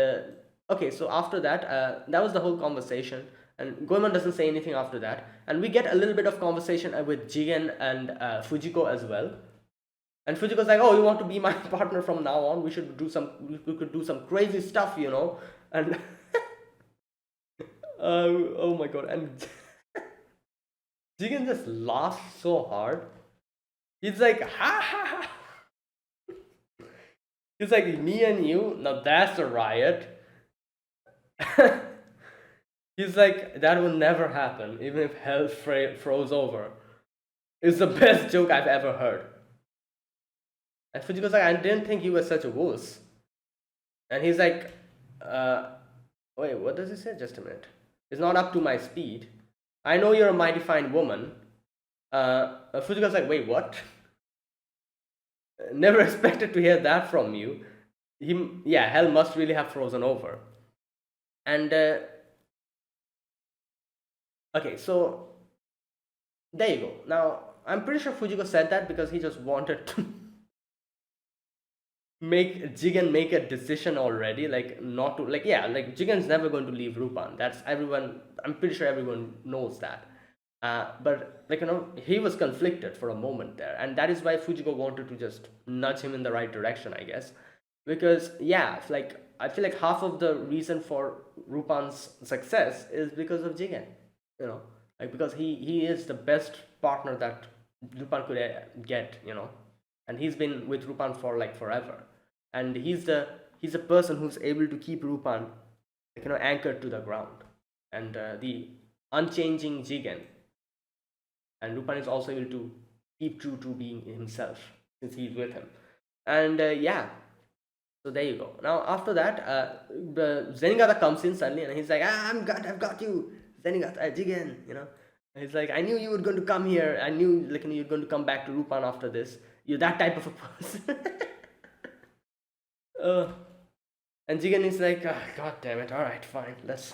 okay, so after that, that was the whole conversation. And Goemon doesn't say anything after that. And we get a little bit of conversation with Jigen and Fujiko as well. And Fujiko's like, "Oh, you want to be my partner from now on? We could do some crazy stuff, And oh my god! And Jigen just laughs so hard. He's like, ha ha ha. He's like, me and you, now that's a riot. He's like, that will never happen, even if hell froze over. It's the best joke I've ever heard. And Fujiko's like, I didn't think you were such a wuss. And he's like, wait, what does he say? Just a minute. It's not up to my speed. I know you're a mighty fine woman. Fujiko's like, wait, what? Never expected to hear that from you. Yeah, hell must really have frozen over. And okay, so there you go. Now I'm pretty sure Fujiko said that because he just wanted to make Jigen make a decision already, like not to, like, yeah, like Jigen's never going to leave Rupan. That's everyone. I'm pretty sure everyone knows that. But he was conflicted for a moment there, and that is why Fujiko wanted to just nudge him in the right direction, I guess. Because yeah, like I feel like half of the reason for Rupan's success is because of Jigen. Like because he is the best partner that Rupan could get. And he's been with Rupan for like forever, and he's a person who's able to keep Rupan anchored to the ground, and the unchanging Jigen. And Lupin is also able to keep true to being himself since he's with him. And yeah, so there you go. Now after that, the Zenigata comes in suddenly and he's like, I've got you, Zenigata, Jigen, And he's like, I knew you were going to come here. I knew you're going to come back to Lupin after this. You're that type of a person. And Jigen is like, "Ah, God damn it! All right, fine, let's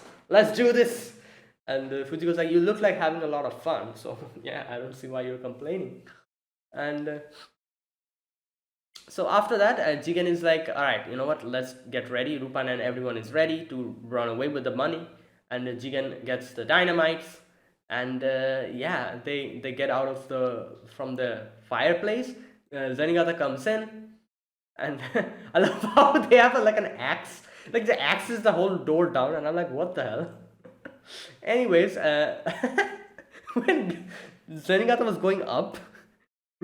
do this." And Fujiko's like, "You look like having a lot of fun, so yeah, I don't see why you're complaining." And so after that, Jigen is like, "All right, you know what? Let's get ready." Rupan and everyone is ready to run away with the money, and Jigen gets the dynamites, and yeah, they get out of the from the fireplace. Zenigata comes in, and I love how they have like an axe. Like the axe is the whole door down, and I'm like, what the hell? Anyways, when Zenigata was going up,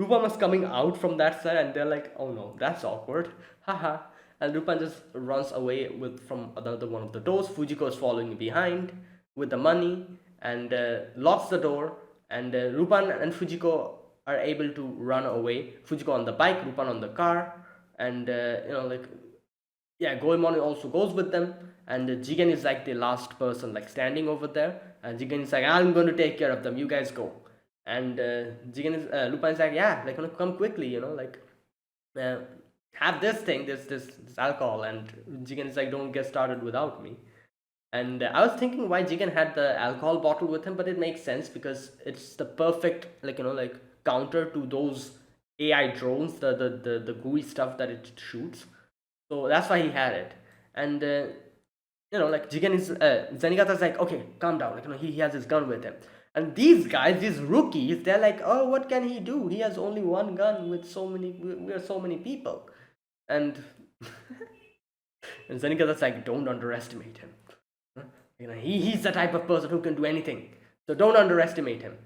Rupan was coming out from that side, and they're like, "Oh no, that's awkward." Haha. And Rupan just runs away with from another one of the doors. Fujiko is following behind with the money and locks the door. And Rupan and Fujiko are able to run away. Fujiko on the bike, Rupan on the car, and like yeah, Goemon also goes with them. And Jigen is like the last person, like standing over there. And Jigen is like, "I'm going to take care of them. You guys go." And Jigen is Lupin is like, "Yeah, like come quickly, like uh, have this thing, this alcohol." And Jigen is like, "Don't get started without me." And I was thinking why Jigen had the alcohol bottle with him, but it makes sense because it's the perfect like counter to those AI drones, the gooey stuff that it shoots. So that's why he had it. And like Jigen is Zenigata's like, "Okay, calm down." Like he has his gun with him. And these guys, these rookies, they're like, "Oh, what can he do? He has only one gun with so many. We're so many people." And and Zenigata's like, "Don't underestimate him. He's the type of person who can do anything. So don't underestimate him."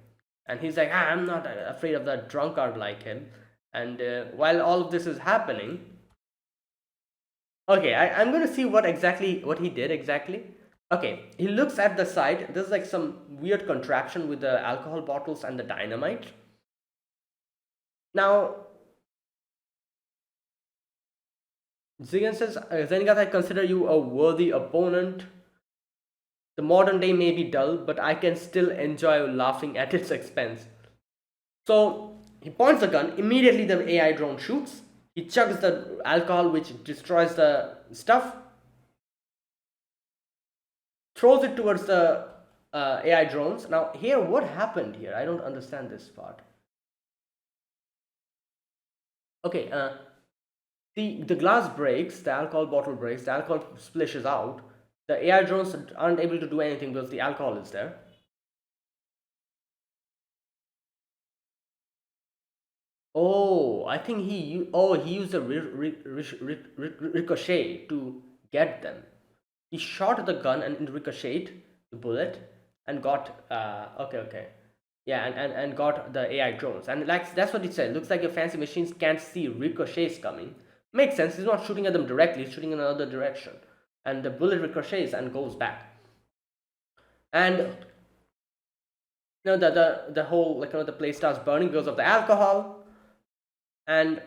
And he's like, "I'm not afraid of that drunkard like him." And while all of this is happening, okay, I'm gonna see what he did exactly. Okay, he looks at the side. There's like some weird contraption with the alcohol bottles and the dynamite. Now, Zigan says, Zengat, I consider you a worthy opponent. The modern day may be dull, but I can still enjoy laughing at its expense. So he points the gun. Immediately, the AI drone shoots. He chugs the alcohol, which destroys the stuff, throws it towards the AI drones. Now, here, what happened here? I don't understand this part. Okay, the glass breaks, the alcohol bottle breaks, the alcohol splashes out. The AI drones aren't able to do anything because the alcohol is there. Oh, I think he used a ricochet to get them. He shot the gun and ricocheted the bullet and got okay, yeah, and got the AI drones. And like that's what it said. Looks like your fancy machines can't see ricochets coming. Makes sense. He's not shooting at them directly. He's shooting in another direction, and the bullet ricochets and goes back. And the whole the place starts burning because of the alcohol, and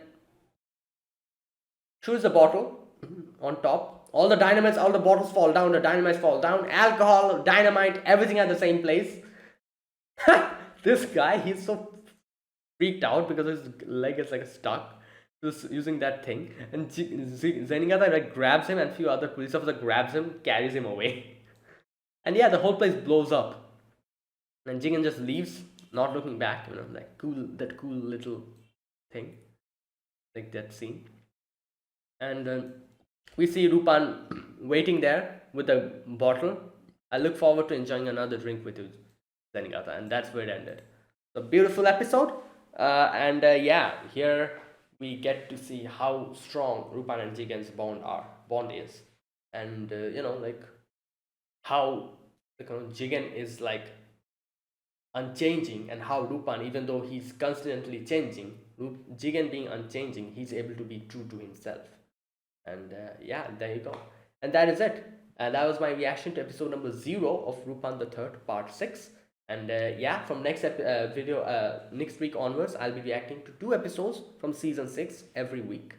shoots the bottle on top. All the dynamites, all the bottles fall down. The dynamites fall down. Alcohol, dynamite, everything at the same place. This guy, he's so freaked out because his leg is like stuck. Just using that thing, and Zenigata like grabs him, and a few other police officers grabs him, carries him away, and yeah, the whole place blows up. And Jigen just leaves, not looking back. Like cool little thing, like that scene. And we see Rupan waiting there with a bottle. I look forward to enjoying another drink with you, Zenigata, and that's where it ended. So beautiful episode, and yeah, here we get to see how strong Rupan and Jigen's bond is, and like how Jigen is like unchanging, and how Rupan, even though he's constantly changing, Jigen being unchanging, he's able to be true to himself. And yeah, there you go. And that is it. And that was my reaction to episode number 0 of Rupan the Third, part 6. And yeah, from next week onwards, I'll be reacting to 2 episodes from season 6 every week.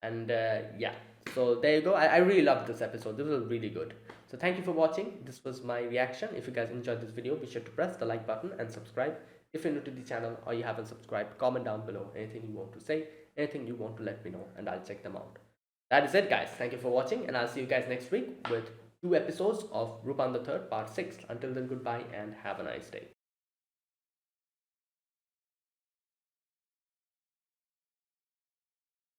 And yeah, so there you go. I really loved this episode. This was really good. So thank you for watching. This was my reaction. If you guys enjoyed this video, be sure to press the like button and subscribe. If you're new to the channel or you haven't subscribed, comment down below anything you want to say, anything you want to let me know, and I'll check them out. That is it, guys. Thank you for watching, and I'll see you guys next week with 2 episodes of Rupan the Third, Part 6. Until then, goodbye and have a nice day.